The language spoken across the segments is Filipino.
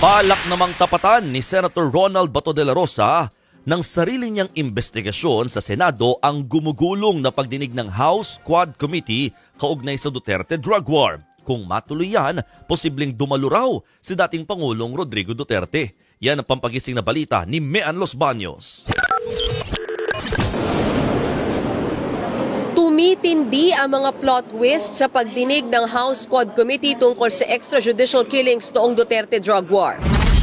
Balak namang tapatan ni Senator Ronald Bato de la Rosa ng sarili niyang investigasyon sa Senado ang gumugulong na pagdinig ng House Quad Committee kaugnay sa Duterte drug war. Kung matuloy yan, posibleng dumalo raw si dating Pangulong Rodrigo Duterte. Yan ang pampagising na balita ni Mean Los Baños. Tumitindi ang mga plot twist sa pagdinig ng House Quad Committee tungkol sa extrajudicial killings noong Duterte drug war.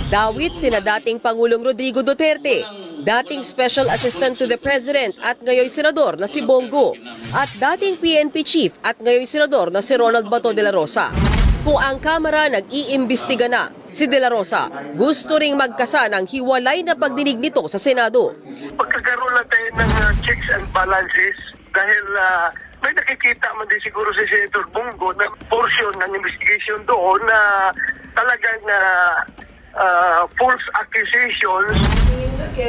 Dawit sina dating Pangulong Rodrigo Duterte, dating Special Assistant to the President at ngayon Senador na si Bongo, at dating PNP Chief at ngayon Senador na si Ronald Bato de la Rosa. Kung ang Kamara nag-iimbestiga na, si de la Rosa gusto ring magkasa ng hiwalay na pagdinig nito sa Senado. Pagkakaroon lang tayo ng checks and balances dahil may nakikita man din siguro si Senator Bongo na portion ng investigation doon na talagang false accusations.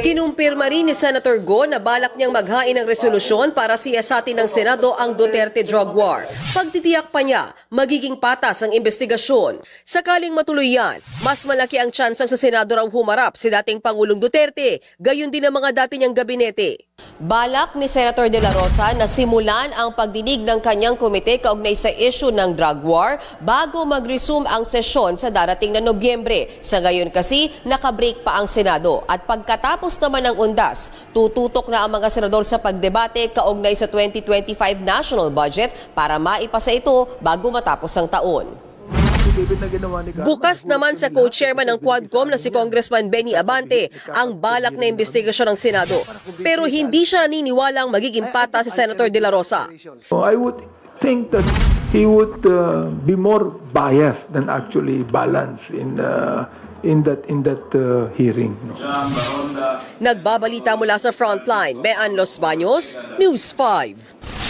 Kinumpirma rin ni Senator Go na balak niyang maghain ng resolusyon para siyasatin ng Senado ang Duterte drug war. Pagtitiyak pa niya, magiging patas ang investigasyon. Sakaling matuloy yan, mas malaki ang tsansang sa Senado raw humarap si dating Pangulong Duterte, gayon din ang mga dati niyang gabinete. Balak ni Senator De La Rosa na simulan ang pagdinig ng kanyang komite kaugnay sa issue ng drug war bago mag-resume ang sesyon sa darating na Nobyembre. Sa ngayon kasi, nakabreak pa ang Senado at pagkatapos naman ng undas, tututok na ang mga senador sa pagdebate kaugnay sa 2025 national budget para maipasa ito bago matapos ang taon. Bukas naman sa co-chairman ng Quadcom na si Congressman Benny Abante ang balak na investigasyon ng Senado. Pero hindi siya naniniwalang magiging pata si Senator De La Rosa. I would think that he would be more biased than actually balanced in that hearing. Nagbabalita mula sa Frontline, Mean Los Baños, News 5.